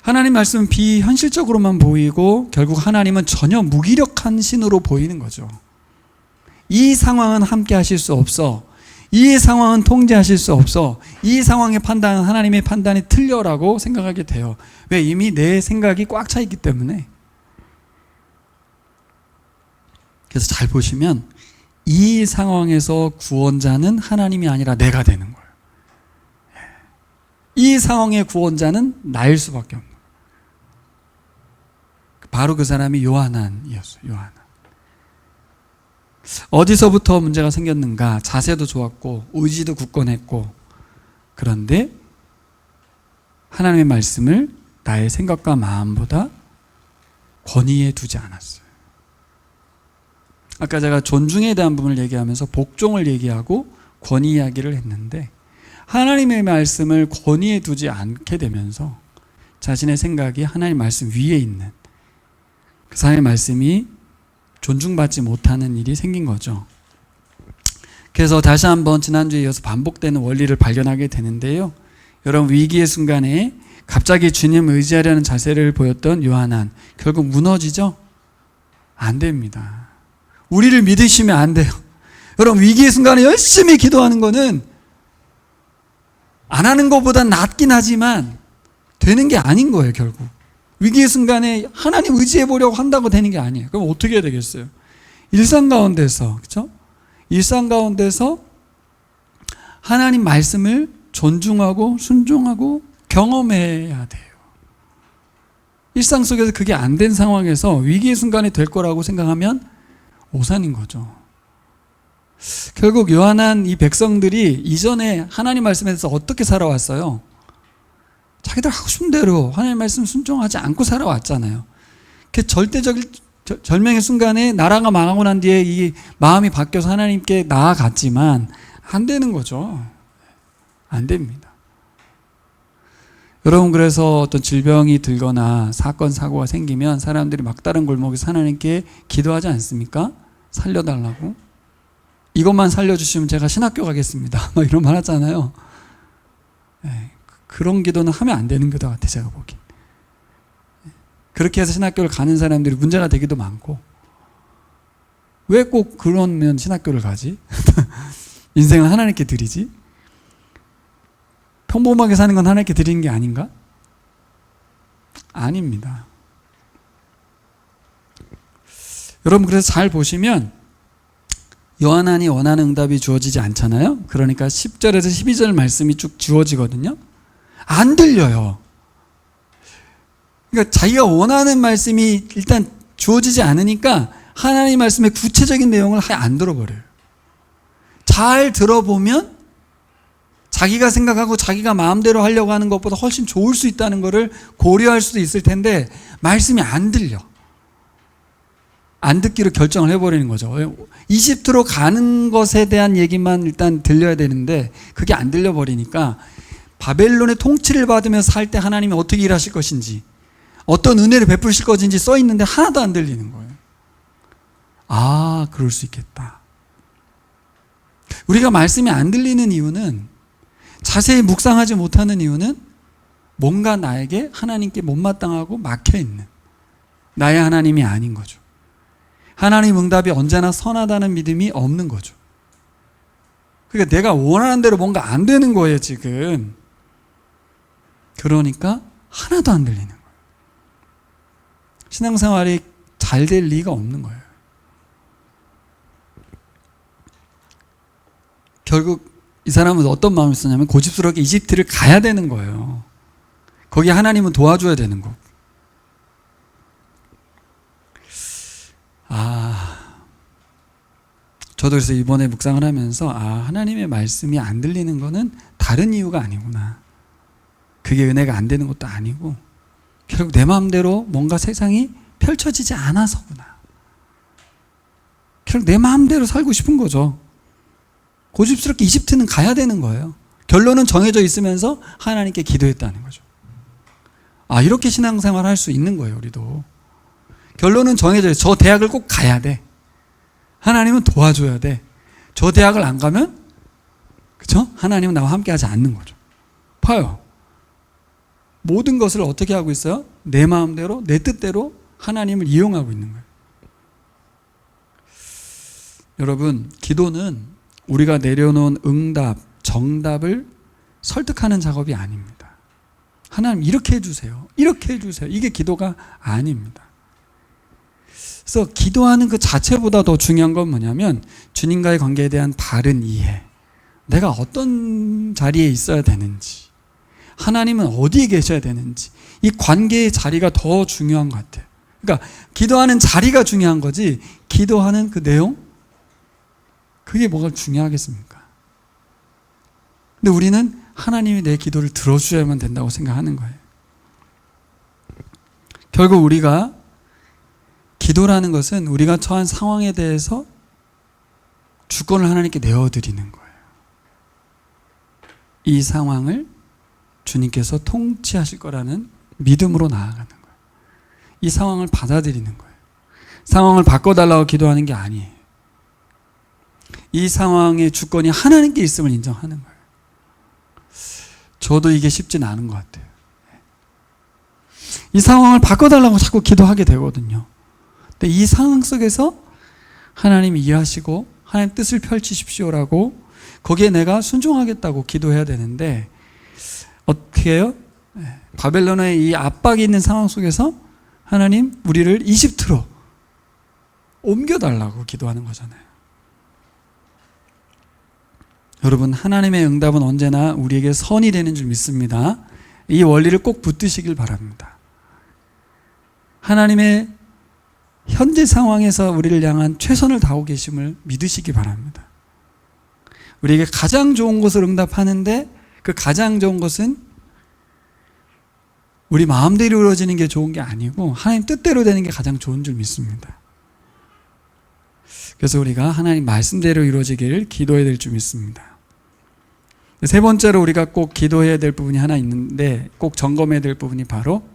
하나님 말씀은 비현실적으로만 보이고 결국 하나님은 전혀 무기력한 신으로 보이는 거죠. 이 상황은 함께 하실 수 없어. 이 상황은 통제하실 수 없어. 이 상황의 판단은 하나님의 판단이 틀려라고 생각하게 돼요. 왜? 이미 내 생각이 꽉 차 있기 때문에. 그래서 잘 보시면 이 상황에서 구원자는 하나님이 아니라 내가 되는 거예요. 이 상황의 구원자는 나일 수밖에 없는 거예요. 바로 그 사람이 요한안이었어요. 요한안. 어디서부터 문제가 생겼는가? 자세도 좋았고 의지도 굳건했고, 그런데 하나님의 말씀을 나의 생각과 마음보다 권위에 두지 않았어요. 아까 제가 존중에 대한 부분을 얘기하면서 복종을 얘기하고 권위 이야기를 했는데, 하나님의 말씀을 권위에 두지 않게 되면서 자신의 생각이 하나님의 말씀 위에 있는, 그 하나님의 말씀이 존중받지 못하는 일이 생긴 거죠. 그래서 다시 한번 지난주에 이어서 반복되는 원리를 발견하게 되는데요. 여러분, 위기의 순간에 갑자기 주님을 의지하려는 자세를 보였던 요한안, 결국 무너지죠? 안 됩니다. 우리를 믿으시면 안 돼요. 여러분, 위기의 순간에 열심히 기도하는 거는 안 하는 것보다 낫긴 하지만 되는 게 아닌 거예요. 결국 위기의 순간에 하나님 의지해 보려고 한다고 되는 게 아니에요. 그럼 어떻게 해야 되겠어요? 일상 가운데서, 그렇죠? 일상 가운데서 하나님 말씀을 존중하고 순종하고 경험해야 돼요. 일상 속에서 그게 안 된 상황에서 위기의 순간이 될 거라고 생각하면 오산인 거죠. 결국 요한한 이 백성들이 이전에 하나님 말씀에서 어떻게 살아왔어요? 자기들 하고 싶은 대로 하나님 말씀 순종하지 않고 살아왔잖아요. 그 절명의 순간에 나라가 망하고 난 뒤에 이 마음이 바뀌어서 하나님께 나아갔지만 안 되는 거죠. 안 됩니다. 여러분, 그래서 어떤 질병이 들거나 사건 사고가 생기면 사람들이 막다른 골목에서 하나님께 기도하지 않습니까? 살려달라고. 이것만 살려주시면 제가 신학교 가겠습니다, 막 이런 말 하잖아요. 네, 그런 기도는 하면 안 되는 것 같아요. 제가 보기엔. 그렇게 해서 신학교를 가는 사람들이 문제가 되기도 많고, 왜 꼭 그러면 신학교를 가지? 인생을 하나님께 드리지? 평범하게 사는 건 하나님께 드리는 게 아닌가? 아닙니다. 여러분, 그래서 잘 보시면 요한안이 원하는 응답이 주어지지 않잖아요. 그러니까 10절에서 12절 말씀이 쭉 주어지거든요. 안 들려요. 그러니까 자기가 원하는 말씀이 일단 주어지지 않으니까 하나님 말씀의 구체적인 내용을 아예 안 들어버려요. 잘 들어보면 자기가 생각하고 자기가 마음대로 하려고 하는 것보다 훨씬 좋을 수 있다는 것을 고려할 수도 있을 텐데 말씀이 안 들려. 안 듣기로 결정을 해버리는 거죠. 이집트로 가는 것에 대한 얘기만 일단 들려야 되는데 그게 안 들려버리니까 바벨론의 통치를 받으면서 살 때 하나님이 어떻게 일하실 것인지, 어떤 은혜를 베푸실 것인지 써 있는데 하나도 안 들리는 거예요. 아, 그럴 수 있겠다. 우리가 말씀이 안 들리는 이유는, 자세히 묵상하지 못하는 이유는 뭔가 나에게 하나님께 못마땅하고 막혀있는 나의 하나님이 아닌 거죠. 하나님 응답이 언제나 선하다는 믿음이 없는 거죠. 그러니까 내가 원하는 대로 뭔가 안 되는 거예요, 지금. 그러니까 하나도 안 들리는 거예요. 신앙생활이 잘 될 리가 없는 거예요. 결국 이 사람은 어떤 마음을 쓰냐면 고집스럽게 이집트를 가야 되는 거예요. 거기 하나님은 도와줘야 되는 거고. 저도 그래서 이번에 묵상을 하면서 하나님의 말씀이 안 들리는 거는 다른 이유가 아니구나. 그게 은혜가 안 되는 것도 아니고 결국 내 마음대로 뭔가 세상이 펼쳐지지 않아서구나. 결국 내 마음대로 살고 싶은 거죠. 고집스럽게 이집트는 가야 되는 거예요. 결론은 정해져 있으면서 하나님께 기도했다는 거죠. 이렇게 신앙생활 할 수 있는 거예요, 우리도. 결론은 정해져 있어요. 저 대학을 꼭 가야 돼. 하나님은 도와줘야 돼. 저 대학을 안 가면, 그쵸? 하나님은 나와 함께 하지 않는 거죠. 봐요. 모든 것을 어떻게 하고 있어요? 내 마음대로, 내 뜻대로 하나님을 이용하고 있는 거예요. 여러분, 기도는 우리가 내려놓은 응답, 정답을 설득하는 작업이 아닙니다. 하나님 이렇게 해주세요. 이렇게 해주세요. 이게 기도가 아닙니다. 그래서 기도하는 그 자체보다 더 중요한 건 뭐냐면 주님과의 관계에 대한 바른 이해, 내가 어떤 자리에 있어야 되는지, 하나님은 어디에 계셔야 되는지, 이 관계의 자리가 더 중요한 것 같아요. 그러니까 기도하는 자리가 중요한 거지 기도하는 그 내용, 그게 뭐가 중요하겠습니까? 근데 우리는 하나님이 내 기도를 들어주셔야만 된다고 생각하는 거예요. 결국 우리가 기도라는 것은 우리가 처한 상황에 대해서 주권을 하나님께 내어드리는 거예요. 이 상황을 주님께서 통치하실 거라는 믿음으로 나아가는 거예요. 이 상황을 받아들이는 거예요. 상황을 바꿔달라고 기도하는 게 아니에요. 이 상황의 주권이 하나님께 있음을 인정하는 거예요. 저도 이게 쉽지는 않은 것 같아요. 이 상황을 바꿔달라고 자꾸 기도하게 되거든요. 근데 이 상황 속에서 하나님이 일하시고 하나님 뜻을 펼치십시오라고 거기에 내가 순종하겠다고 기도해야 되는데 어떻게 해요? 바벨론의 이 압박이 있는 상황 속에서 하나님 우리를 이집트로 옮겨달라고 기도하는 거잖아요. 여러분, 하나님의 응답은 언제나 우리에게 선이 되는 줄 믿습니다. 이 원리를 꼭 붙드시길 바랍니다. 하나님의 현재 상황에서 우리를 향한 최선을 다하고 계심을 믿으시기 바랍니다. 우리에게 가장 좋은 것을 응답하는데 그 가장 좋은 것은 우리 마음대로 이루어지는 게 좋은 게 아니고 하나님 뜻대로 되는 게 가장 좋은 줄 믿습니다. 그래서 우리가 하나님 말씀대로 이루어지기를 기도해야 될 줄 믿습니다. 세 번째로 우리가 꼭 기도해야 될 부분이 하나 있는데 꼭 점검해야 될 부분이 바로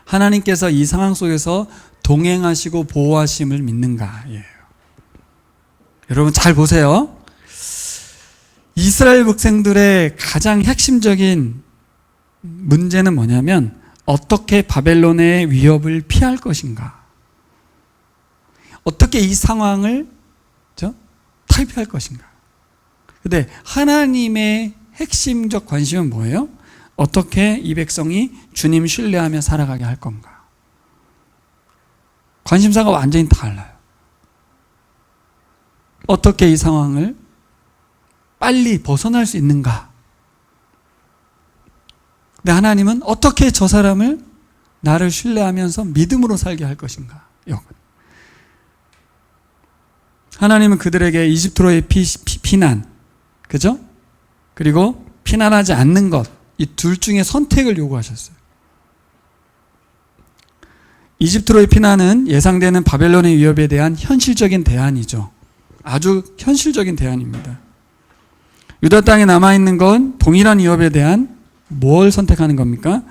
하나님께서 이 상황 속에서 동행하시고 보호하심을 믿는가예요. 여러분 잘 보세요. 이스라엘 백성들의 가장 핵심적인 문제는 뭐냐면 어떻게 바벨론의 위협을 피할 것인가, 어떻게 이 상황을 탈피할 것인가. 근데 하나님의 핵심적 관심은 뭐예요? 어떻게 이 백성이 주님 신뢰하며 살아가게 할 건가. 관심사가 완전히 달라요. 어떻게 이 상황을 빨리 벗어날 수 있는가. 근데 하나님은 어떻게 저 사람을 나를 신뢰하면서 믿음으로 살게 할 것인가. 하나님은 그들에게 이집트로의 피난, 그죠? 그리고 피난하지 않는 것, 이 둘 중에 선택을 요구하셨어요. 이집트로의 피난은 예상되는 바벨론의 위협에 대한 현실적인 대안이죠. 아주 현실적인 대안입니다. 유다 땅에 남아있는 건 동일한 위협에 대한 뭘 선택하는 겁니까?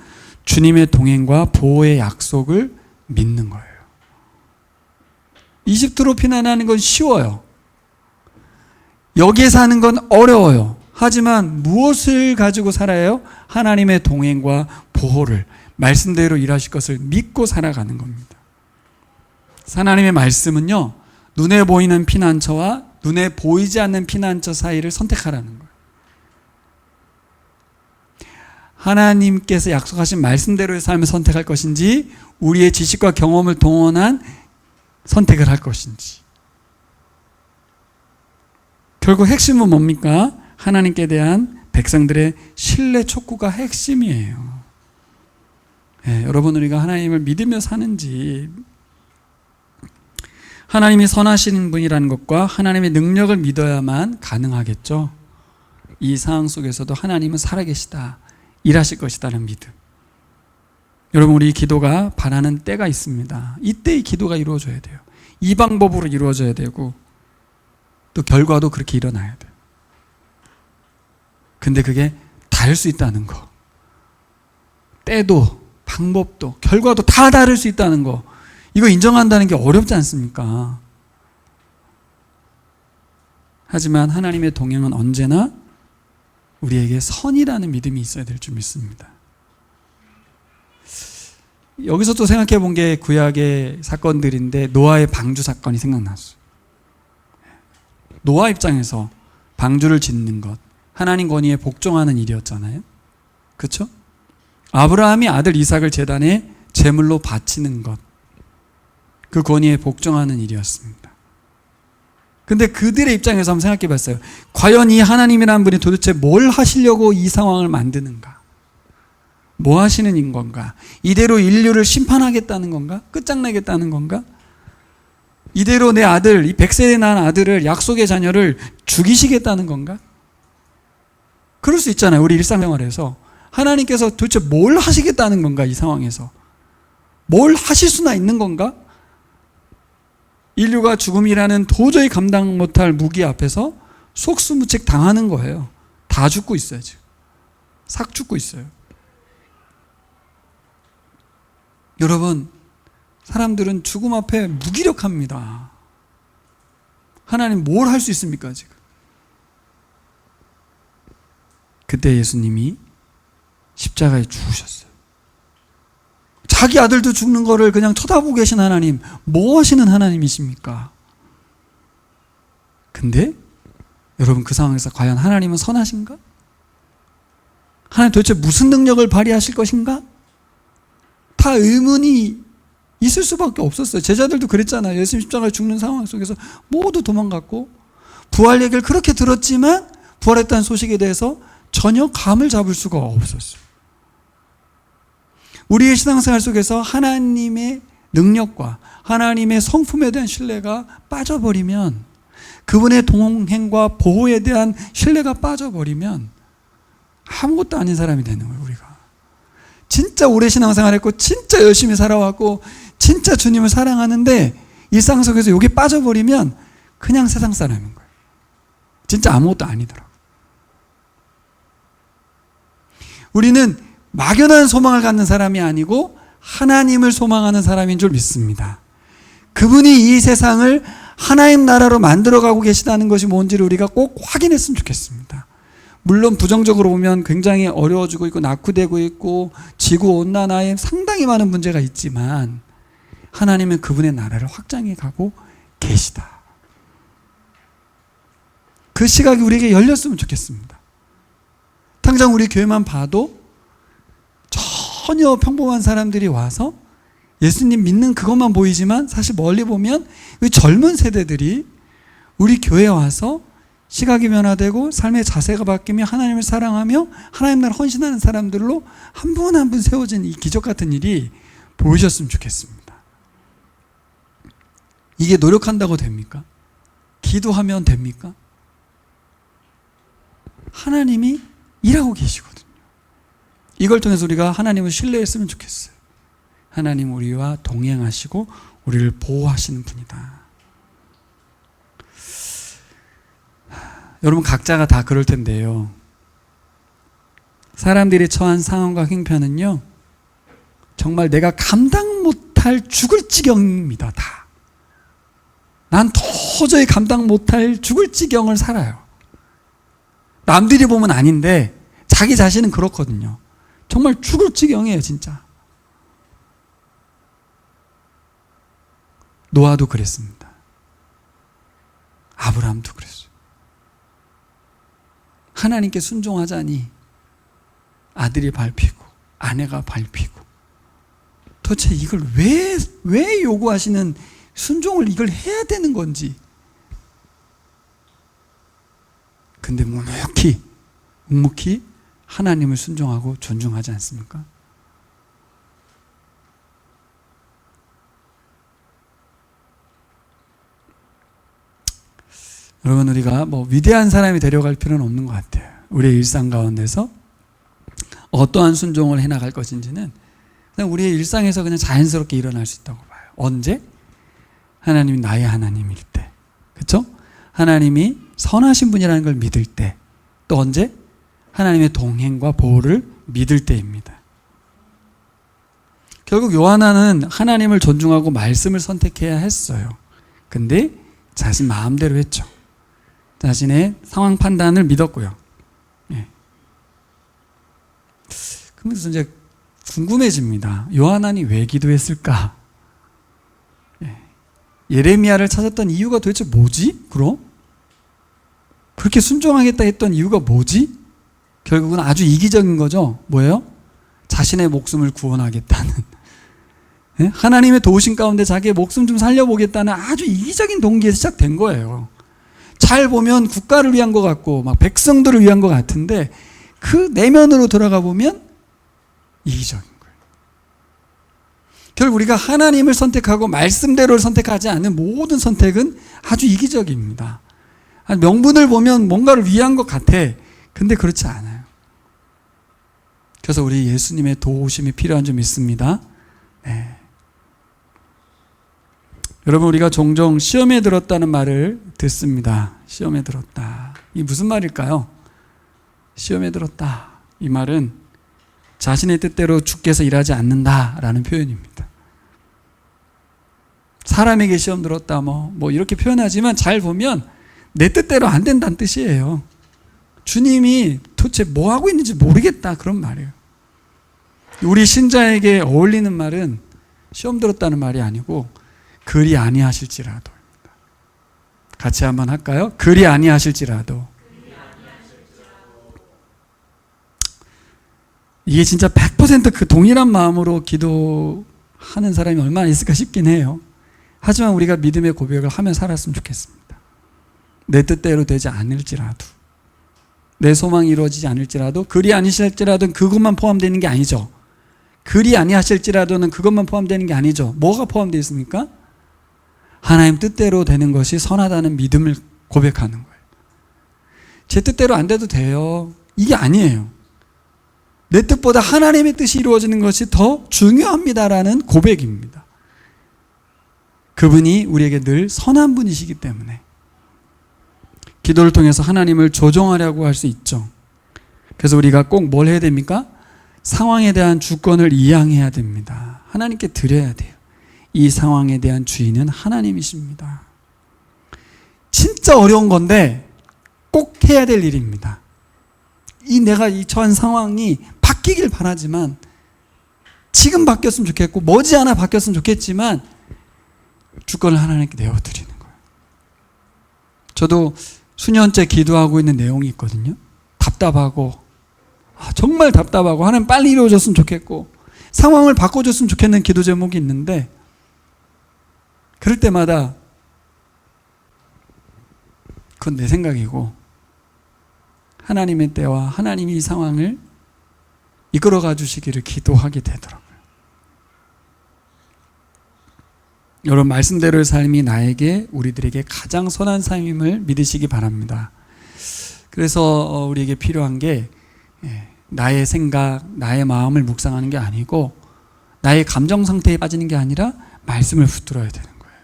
주님의 동행과 보호의 약속을 믿는 거예요. 이집트로 피난하는 건 쉬워요. 여기에 사는 건 어려워요. 하지만 무엇을 가지고 살아요? 하나님의 동행과 보호를, 말씀대로 일하실 것을 믿고 살아가는 겁니다. 하나님의 말씀은요, 눈에 보이는 피난처와 눈에 보이지 않는 피난처 사이를 선택하라는 거예요. 하나님께서 약속하신 말씀대로의 삶을 선택할 것인지, 우리의 지식과 경험을 동원한 선택을 할 것인지. 결국 핵심은 뭡니까? 하나님께 대한 백성들의 신뢰 촉구가 핵심이에요. 여러분, 우리가 하나님을 믿으며 사는지, 하나님이 선하신 분이라는 것과 하나님의 능력을 믿어야만 가능하겠죠. 이 상황 속에서도 하나님은 살아계시다, 일하실 것이다는 믿음. 여러분, 우리 기도가 바라는 때가 있습니다. 이때 이 기도가 이루어져야 돼요. 이 방법으로 이루어져야 되고, 또 결과도 그렇게 일어나야 돼요. 근데 그게 다를 수 있다는 거, 때도 방법도 결과도 다 다를 수 있다는 거, 이거 인정한다는 게 어렵지 않습니까? 하지만 하나님의 동행은 언제나 우리에게 선이라는 믿음이 있어야 될 줄 믿습니다. 여기서 또 생각해 본 게 구약의 사건들인데, 노아의 방주 사건이 생각났어요. 노아 입장에서 방주를 짓는 것, 하나님 권위에 복종하는 일이었잖아요. 그렇죠? 아브라함이 아들 이삭을 제단에 제물로 바치는 것, 그 권위에 복종하는 일이었습니다. 근데 그들의 입장에서 한번 생각해 봤어요. 과연 이 하나님이라는 분이 도대체 뭘 하시려고 이 상황을 만드는가? 뭐 하시는 건가? 이대로 인류를 심판하겠다는 건가? 끝장내겠다는 건가? 이대로 내 아들, 이 100세에 낳은 아들을, 약속의 자녀를 죽이시겠다는 건가? 그럴 수 있잖아요. 우리 일상생활에서 하나님께서 도대체 뭘 하시겠다는 건가? 이 상황에서 뭘 하실 수나 있는 건가? 인류가 죽음이라는 도저히 감당 못할 무기 앞에서 속수무책 당하는 거예요. 다 죽고 있어요. 지금 삭 죽고 있어요. 여러분, 사람들은 죽음 앞에 무기력합니다. 하나님 뭘 할 수 있습니까, 지금? 그때 예수님이 십자가에 죽으셨어요. 자기 아들도 죽는 거를 그냥 쳐다보고 계신 하나님, 뭐 하시는 하나님이십니까? 근데 여러분, 그 상황에서 과연 하나님은 선하신가? 하나님 도대체 무슨 능력을 발휘하실 것인가? 다 의문이 있을 수밖에 없었어요. 제자들도 그랬잖아요. 예수님 십자가에 죽는 상황 속에서 모두 도망갔고, 부활 얘기를 그렇게 들었지만 부활했다는 소식에 대해서 전혀 감을 잡을 수가 없었어요. 우리의 신앙생활 속에서 하나님의 능력과 하나님의 성품에 대한 신뢰가 빠져버리면, 그분의 동행과 보호에 대한 신뢰가 빠져버리면 아무것도 아닌 사람이 되는 거예요. 우리가 진짜 오래 신앙생활 했고 진짜 열심히 살아왔고 진짜 주님을 사랑하는데 일상 속에서 이게 빠져버리면 그냥 세상 사람인 거예요. 진짜 아무것도 아니더라고요. 우리는 막연한 소망을 갖는 사람이 아니고 하나님을 소망하는 사람인 줄 믿습니다. 그분이 이 세상을 하나님 나라로 만들어가고 계시다는 것이 뭔지를 우리가 꼭 확인했으면 좋겠습니다. 물론 부정적으로 보면 굉장히 어려워지고 있고 낙후되고 있고 지구온난화에 상당히 많은 문제가 있지만, 하나님은 그분의 나라를 확장해 가고 계시다. 그 시각이 우리에게 열렸으면 좋겠습니다. 당장 우리 교회만 봐도 전혀 평범한 사람들이 와서 예수님 믿는 그것만 보이지만, 사실 멀리 보면 이 젊은 세대들이 우리 교회에 와서 시각이 변화되고 삶의 자세가 바뀌며 하나님을 사랑하며 하나님 나라 헌신하는 사람들로 한 분 한 분 세워진 이 기적 같은 일이 보이셨으면 좋겠습니다. 이게 노력한다고 됩니까? 기도하면 됩니까? 하나님이 일하고 계시거든요. 이걸 통해서 우리가 하나님을 신뢰했으면 좋겠어요. 하나님 우리와 동행하시고 우리를 보호하시는 분이다. 여러분 각자가 다 그럴 텐데요. 사람들이 처한 상황과 형편은요, 정말 내가 감당 못할 죽을 지경입니다. 다. 난 도저히 감당 못할 죽을 지경을 살아요. 남들이 보면 아닌데 자기 자신은 그렇거든요. 정말 죽을 지경이에요, 진짜. 노아도 그랬습니다. 아브라함도 그랬어요. 하나님께 순종하자니 아들이 밟히고 아내가 밟히고, 도대체 이걸 왜 요구하시는, 순종을 이걸 해야 되는 건지. 근데 묵묵히 하나님을 순종하고 존중하지 않습니까? 여러분, 우리가 위대한 사람이 되려갈 필요는 없는 것 같아요. 우리의 일상 가운데서 어떠한 순종을 해나갈 것인지는 그냥 우리의 일상에서 그냥 자연스럽게 일어날 수 있다고 봐요. 언제? 하나님이 나의 하나님일 때, 그렇죠? 하나님이 선하신 분이라는 걸 믿을 때, 또 언제? 하나님의 동행과 보호를 믿을 때입니다. 결국 요하나는 하나님을 존중하고 말씀을 선택해야 했어요. 근데 자신 마음대로 했죠. 자신의 상황 판단을 믿었고요. 예. 그러면서 이제 궁금해집니다. 요하나는 왜 기도했을까? 예레미야를 찾았던 이유가 도대체 뭐지? 그럼? 그렇게 순종하겠다 했던 이유가 뭐지? 결국은 아주 이기적인 거죠. 뭐예요? 자신의 목숨을 구원하겠다는, 하나님의 도우심 가운데 자기의 목숨 좀 살려보겠다는 아주 이기적인 동기에서 시작된 거예요. 잘 보면 국가를 위한 것 같고 막 백성들을 위한 것 같은데, 그 내면으로 들어가 보면 이기적인 거예요. 결국 우리가 하나님을 선택하고 말씀대로를 선택하지 않는 모든 선택은 아주 이기적입니다. 명분을 보면 뭔가를 위한 것 같아. 근데 그렇지 않아요. 그래서 우리 예수님의 도우심이 필요한 줄 믿습니다. 네. 여러분, 우리가 종종 시험에 들었다는 말을 듣습니다. 시험에 들었다. 이 무슨 말일까요? 시험에 들었다. 이 말은 자신의 뜻대로 주께서 일하지 않는다라는 표현입니다. 사람에게 시험 들었다 뭐 이렇게 표현하지만 잘 보면 내 뜻대로 안 된다는 뜻이에요. 주님이 도대체 뭐 하고 있는지 모르겠다, 그런 말이에요. 우리 신자에게 어울리는 말은 시험 들었다는 말이 아니고 그리 아니하실지라도. 같이 한번 할까요? 그리 아니하실지라도. 이게 진짜 100% 그 동일한 마음으로 기도하는 사람이 얼마나 있을까 싶긴 해요. 하지만 우리가 믿음의 고백을 하며 살았으면 좋겠습니다. 내 뜻대로 되지 않을지라도, 내 소망이 이루어지지 않을지라도, 그리 아니실지라도는 그것만 포함되는 게 아니죠. 그리 아니하실지라도는 그것만 포함되는 게 아니죠. 뭐가 포함되어 있습니까? 하나님 뜻대로 되는 것이 선하다는 믿음을 고백하는 거예요. 제 뜻대로 안 돼도 돼요. 이게 아니에요. 내 뜻보다 하나님의 뜻이 이루어지는 것이 더 중요합니다라는 고백입니다. 그분이 우리에게 늘 선한 분이시기 때문에 기도를 통해서 하나님을 조종하려고 할 수 있죠. 그래서 우리가 꼭 뭘 해야 됩니까? 상황에 대한 주권을 이양해야 됩니다. 하나님께 드려야 돼요. 이 상황에 대한 주인은 하나님이십니다. 진짜 어려운 건데 꼭 해야 될 일입니다. 내가 이 처한 상황이 바뀌길 바라지만, 지금 바뀌었으면 좋겠고 머지않아 바뀌었으면 좋겠지만 주권을 하나님께 내어드리는 거예요. 저도 수년째 기도하고 있는 내용이 있거든요. 답답하고, 정말 답답하고, 하나님 빨리 이루어졌으면 좋겠고 상황을 바꿔줬으면 좋겠는 기도 제목이 있는데, 그럴 때마다 그건 내 생각이고 하나님의 때와 하나님이 이 상황을 이끌어가 주시기를 기도하게 되더라고요. 여러분, 말씀대로의 삶이 우리들에게 가장 선한 삶임을 믿으시기 바랍니다. 그래서 우리에게 필요한 게 나의 생각, 나의 마음을 묵상하는 게 아니고 나의 감정 상태에 빠지는 게 아니라 말씀을 붙들어야 되는 거예요.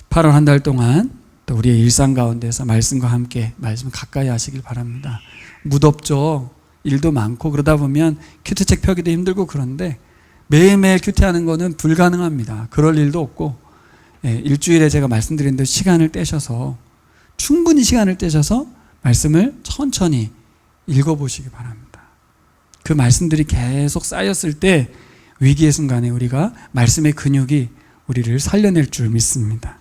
8월 한 달 동안 또 우리의 일상 가운데서 말씀과 함께 말씀 가까이 하시길 바랍니다. 무덥죠. 일도 많고 그러다 보면 큐티책 펴기도 힘들고 그런데 매일매일 큐티하는 거는 불가능합니다. 그럴 일도 없고 일주일에 제가 말씀드린 대로 시간을 떼셔서 충분히 시간을 떼셔서 말씀을 천천히 읽어보시기 바랍니다. 그 말씀들이 계속 쌓였을 때 위기의 순간에 우리가 말씀의 근육이 우리를 살려낼 줄 믿습니다.